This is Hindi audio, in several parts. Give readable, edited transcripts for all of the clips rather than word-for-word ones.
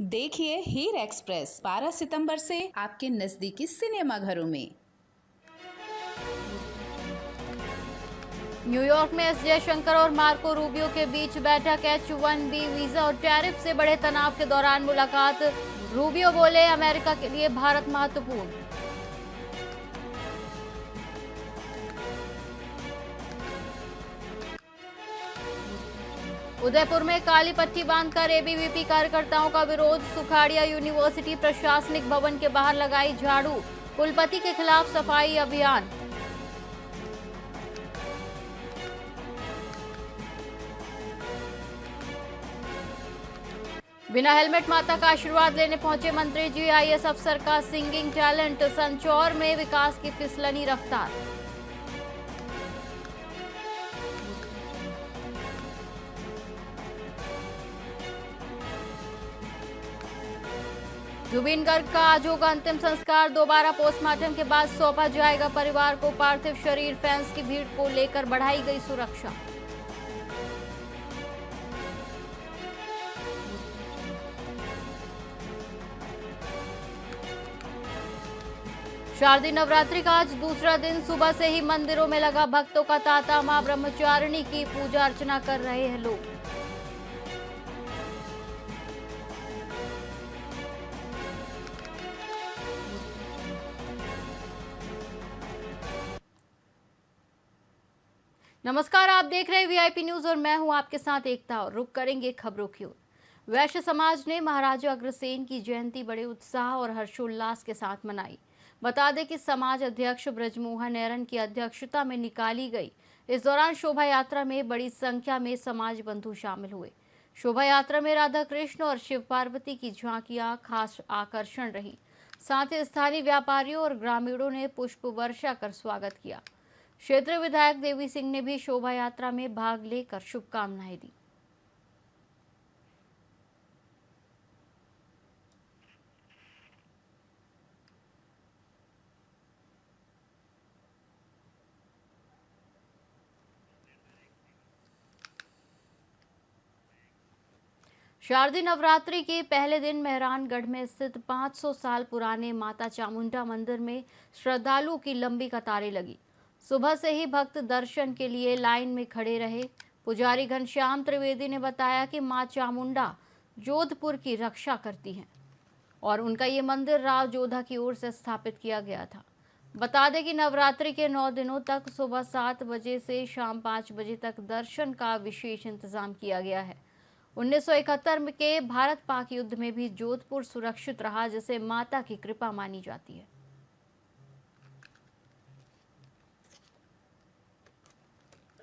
देखिए हीर एक्सप्रेस 12 सितंबर से आपके नजदीकी सिनेमा घरों में। न्यूयॉर्क में एस जयशंकर और मार्को रूबियो के बीच बैठक। H-1B वीजा और टैरिफ से बढ़े तनाव के दौरान मुलाकात। रूबियो बोले, अमेरिका के लिए भारत महत्वपूर्ण। उदयपुर में काली पट्टी बांधकर एबीवीपी कार्यकर्ताओं का विरोध। सुखाड़िया यूनिवर्सिटी प्रशासनिक भवन के बाहर लगाई झाड़ू। कुलपति के खिलाफ सफाई अभियान। बिना हेलमेट माता का आशीर्वाद लेने पहुंचे मंत्री जी। आईएएस अफसर का सिंगिंग टैलेंट। संचौर में विकास की फिसलनी रफ्तार। जुबिन गर्ग का आज होगा अंतिम संस्कार। दोबारा पोस्टमार्टम के बाद सौंपा जाएगा परिवार को पार्थिव शरीर। फैंस की भीड़ को लेकर बढ़ाई गई सुरक्षा। शारदीय नवरात्रि का आज दूसरा दिन। सुबह से ही मंदिरों में लगा भक्तों का तांता। मां ब्रह्मचारिणी की पूजा अर्चना कर रहे हैं लोग। नमस्कार, आप देख रहे हैं वीआईपी न्यूज और मैं हूं आपके साथ एकता। और रुक करेंगे खबरों की ओर। वैश्य समाज ने महाराजा अग्रसेन की जयंती बड़े उत्साह और हर्षोल्लास के साथ मनाई। बता दें कि समाज अध्यक्ष ब्रजमोहन ऐरन की अध्यक्षता में निकाली गई इस दौरान शोभा यात्रा में बड़ी संख्या में समाज बंधु शामिल हुए। शोभा यात्रा में राधा कृष्ण और शिव पार्वती की झांकियां खास आकर्षण रही। साथ ही स्थानीय व्यापारियों और ग्रामीणों ने पुष्प वर्षा कर स्वागत किया। क्षेत्रीय विधायक देवी सिंह ने भी शोभा यात्रा में भाग लेकर शुभकामनाएं दी। शारदीय नवरात्रि के पहले दिन मेहरानगढ़ में स्थित 500 साल पुराने माता चामुंडा मंदिर में श्रद्धालुओं की लंबी कतारें लगी। सुबह से ही भक्त दर्शन के लिए लाइन में खड़े रहे। पुजारी घनश्याम त्रिवेदी ने बताया कि मां चामुंडा जोधपुर की रक्षा करती हैं और उनका ये मंदिर राव जोधा की ओर से स्थापित किया गया था। बता दें कि नवरात्रि के 9 दिनों तक सुबह 7 बजे से शाम 5 बजे तक दर्शन का विशेष इंतजाम किया गया है। 1971 के भारत पाक युद्ध में भी जोधपुर सुरक्षित रहा, जिसे माता की कृपा मानी जाती है।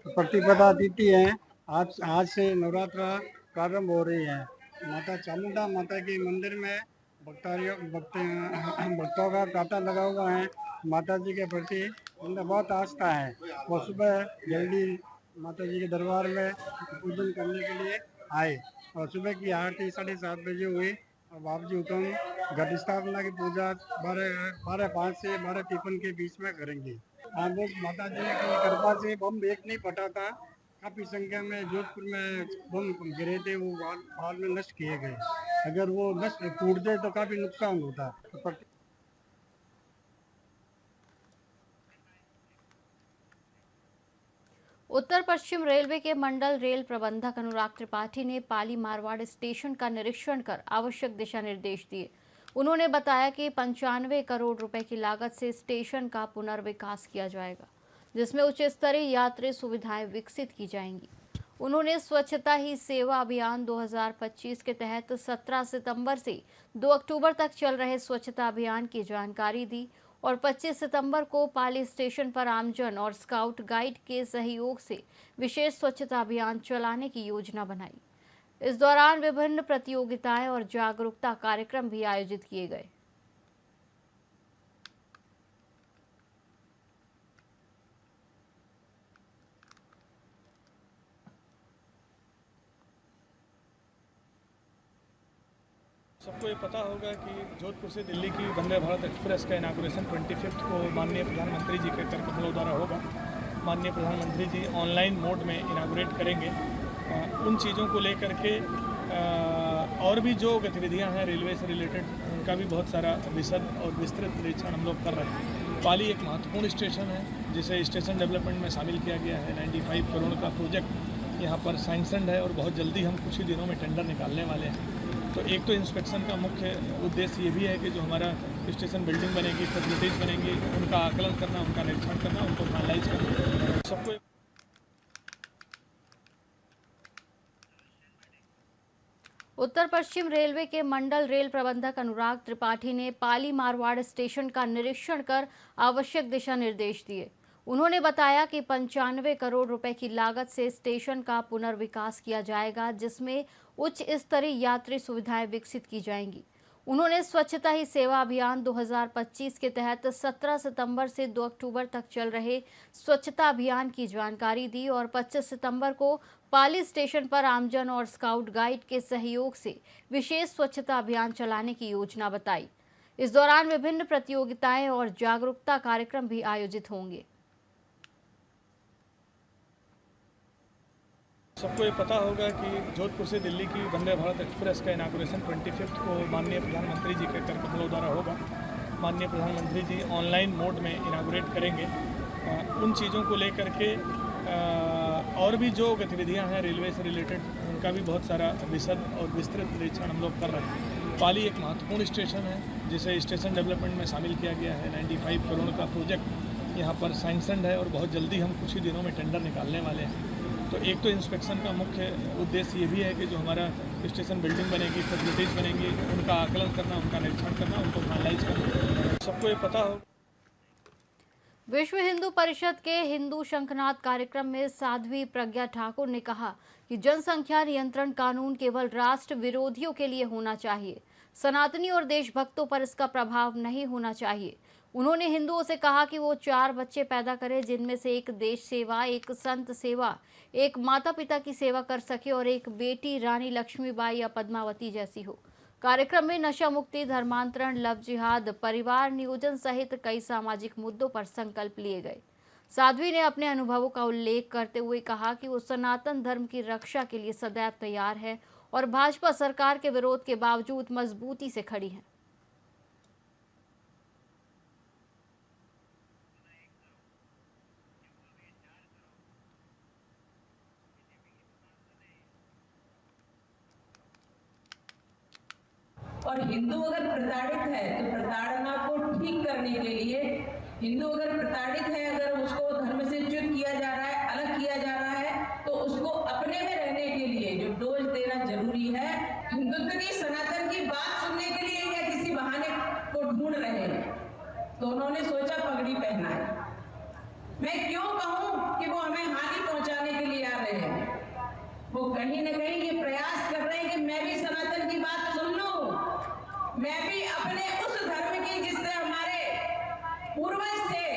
प्रतिपदा तिथि है। आज से नवरात्रा प्रारंभ हो रही है। माता चामुंडा माता के मंदिर में भक्तों का तांता लगा हुआ है। माता जी के प्रति उनका बहुत आस्था है। वो सुबह जल्दी माता जी के दरबार में पूजन करने के लिए आए और सुबह की आरती 7:30 बजे हुई और बाबूजी हुक्म घट स्थापना की पूजा 12:05 से 12:53 के बीच में करेंगे। बस माता जी की कृपा से बम एक नहीं फटा था। काफ़ी संख्या में जोधपुर में बम गिरे थे, वो बाद में नष्ट किए गए। अगर वो नष्ट टूटते तो काफ़ी नुकसान होता। उत्तर पश्चिम रेलवे के मंडल रेल प्रबंधक अनुराग त्रिपाठी ने पाली मारवाड़ स्टेशन का निरीक्षण कर आवश्यक दिशा निर्देश दिए। उन्होंने बताया कि 95 करोड़ रुपए की लागत से स्टेशन का पुनर्विकास किया जाएगा, जिसमें उच्च स्तरीय यात्री सुविधाएं विकसित की जाएंगी। उन्होंने स्वच्छता ही सेवा अभियान 2025 के तहत 17 सितंबर से 2 अक्टूबर तक चल रहे स्वच्छता अभियान की जानकारी दी और 25 सितंबर को पाली स्टेशन पर आमजन और स्काउट गाइड के सहयोग से विशेष स्वच्छता अभियान चलाने की योजना बनाई। इस दौरान विभिन्न प्रतियोगिताएं और जागरूकता कार्यक्रम भी आयोजित किए गए। सबको ये पता होगा कि जोधपुर से दिल्ली की वंदे भारत एक्सप्रेस का इनागुरेशन 25 को माननीय प्रधानमंत्री जी के कार्यक्रमों द्वारा होगा। माननीय प्रधानमंत्री जी ऑनलाइन मोड में इनागुरेट करेंगे। उन चीज़ों को लेकर के और भी जो गतिविधियां हैं रेलवे से रिलेटेड, उनका भी बहुत सारा विशद और विस्तृत निरीक्षण हम लोग कर रहे हैं। पाली एक महत्वपूर्ण स्टेशन है जिसे स्टेशन डेवलपमेंट में शामिल किया गया है। 95 करोड़ का प्रोजेक्ट यहाँ पर सैंक्शनड है और बहुत जल्दी हम कुछ ही दिनों में टेंडर निकालने वाले हैं। तो एक तो इंस्पेक्शन का मुख्य उद्देश्य ये भी है कि जो हमारा स्टेशन बिल्डिंग बनेगी, फैसिलिटीज़ बनेंगी, उनका आकलन करना, उनका निरीक्षण करना, उनको फाइनलाइज करना। सबको उत्तर पश्चिम रेलवे के मंडल रेल प्रबंधक अनुराग त्रिपाठी ने पाली मारवाड़ स्टेशन का निरीक्षण कर आवश्यक दिशा निर्देश दिए। उन्होंने बताया कि 95 करोड़ रुपए की लागत से स्टेशन का पुनर्विकास किया जाएगा, जिसमें उच्च स्तरीय यात्री सुविधाएं विकसित की जाएंगी। उन्होंने स्वच्छता ही सेवा अभियान 2025 के तहत 17 सितंबर से 2 अक्टूबर तक चल रहे स्वच्छता अभियान की जानकारी दी और 25 सितंबर को पाली स्टेशन पर आमजन और स्काउट गाइड के सहयोग से विशेष स्वच्छता अभियान चलाने की योजना बताई। इस दौरान विभिन्न प्रतियोगिताएं और जागरूकता कार्यक्रम भी आयोजित होंगे। सबको ये पता होगा कि जोधपुर से दिल्ली की वंदे भारत एक्सप्रेस का इनागुरेशन 25 को माननीय प्रधानमंत्री जी के कर कमलों द्वारा होगा। माननीय प्रधानमंत्री जी ऑनलाइन मोड में इनागुरेट करेंगे। उन चीज़ों को लेकर के और भी जो गतिविधियां हैं रेलवे से रिलेटेड, उनका भी बहुत सारा विशद और विस्तृत निरीक्षण हम लोग कर रहे हैं। पाली एक महत्वपूर्ण स्टेशन है जिसे स्टेशन डेवलपमेंट में शामिल किया गया है। 95 करोड़ का प्रोजेक्ट यहाँ पर सैंक्शनड है और बहुत जल्दी हम कुछ ही दिनों में टेंडर निकालने वाले हैं। तो एक तो इंस्पेक्शन का मुख्य उद्देश्य ये भी है कि जो हमारा स्टेशन बिल्डिंग बनेगी, फैसिलिटीज़ बनेंगी, उनका आकलन करना, उनका निरीक्षण करना, उनको फाइनलाइज करना। सबको ये पता हो। विश्व हिंदू परिषद के हिंदू शंखनाद कार्यक्रम में साध्वी प्रज्ञा ठाकुर ने कहा कि जनसंख्या नियंत्रण कानून केवल राष्ट्र विरोधियों के लिए होना चाहिए, सनातनी और देशभक्तों पर इसका प्रभाव नहीं होना चाहिए। उन्होंने हिंदुओं से कहा कि वो 4 बच्चे पैदा करें जिनमें से एक देश सेवा, एक संत सेवा, एक माता पिता की सेवा कर सके और एक बेटी रानी लक्ष्मीबाई या पद्मावती जैसी हो। कार्यक्रम में नशा मुक्ति, धर्मांतरण, लव जिहाद, परिवार नियोजन सहित कई सामाजिक मुद्दों पर संकल्प लिए गए। साध्वी ने अपने अनुभवों का उल्लेख करते हुए कहा कि वो सनातन धर्म की रक्षा के लिए सदैव तैयार है और भाजपा सरकार के विरोध के बावजूद मजबूती से खड़ी है। और हिंदू अगर प्रताड़ित है तो प्रताड़ना को ठीक करने के लिए, हिंदू अगर प्रताड़ित है, अगर उसको धर्म से च्युत किया जा रहा है, अलग किया जा रहा है, तो उसको अपने में रहने के लिए जो डोज देना जरूरी है। हिंदुत्व की, सनातन की बात सुनने के लिए या किसी बहाने को ढूंढ रहे हैं, तो उन्होंने सोचा पगड़ी पहना है। मैं क्यों कहूं कि वो हमें हानि पहुंचाने के लिए आ रहे हैं। वो कहीं न कहीं ये प्रयास कर रहे हैं कि मैं भी सनातन की बात सुन लूं, मैं भी अपने उस धर्म की जिससे हमारे पूर्वज थे,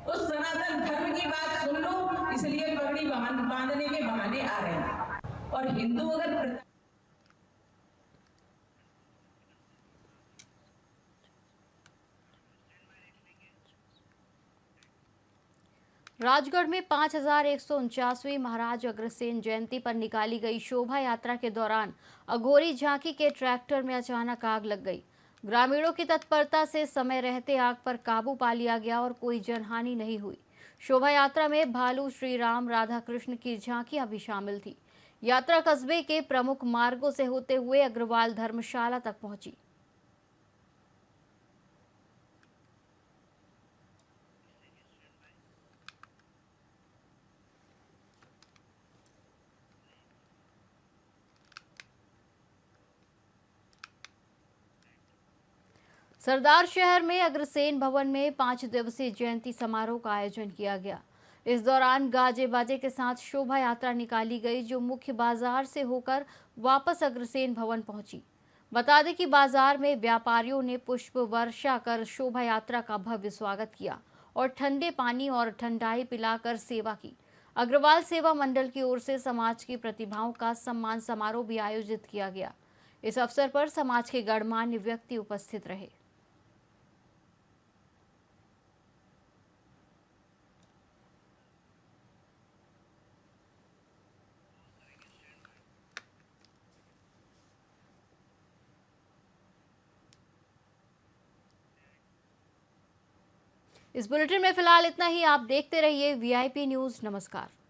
उस सनातन धर्म की बात सुन लूं, इसलिए पगड़ी बांधने के बहाने आ रहे हैं। और हिंदू अगर राजगढ़ में 5149वीं महाराज अग्रसेन जयंती पर निकाली गई शोभा यात्रा के दौरान अघोरी झांकी के ट्रैक्टर में अचानक आग लग गई। ग्रामीणों की तत्परता से समय रहते आग पर काबू पा लिया गया और कोई जनहानि नहीं हुई। शोभा यात्रा में भालू, श्री राम, राधा कृष्ण की झांकियां भी शामिल थी। यात्रा कस्बे के प्रमुख मार्गों से होते हुए अग्रवाल धर्मशाला तक पहुंची। सरदार शहर में अग्रसेन भवन में 5 दिवसीय जयंती समारोह का आयोजन किया गया। इस दौरान गाजे बाजे के साथ शोभा यात्रा निकाली गई जो मुख्य बाजार से होकर वापस अग्रसेन भवन पहुंची। बता दें कि बाजार में व्यापारियों ने पुष्प वर्षा कर शोभा यात्रा का भव्य स्वागत किया और ठंडे पानी और ठंडाई पिलाकर सेवा की। अग्रवाल सेवा मंडल की ओर से समाज की प्रतिभाओं का सम्मान समारोह भी आयोजित किया गया। इस अवसर पर समाज के गणमान्य व्यक्ति उपस्थित रहे। इस बुलेटिन में फिलहाल इतना ही। आप देखते रहिए VIP न्यूज़। नमस्कार।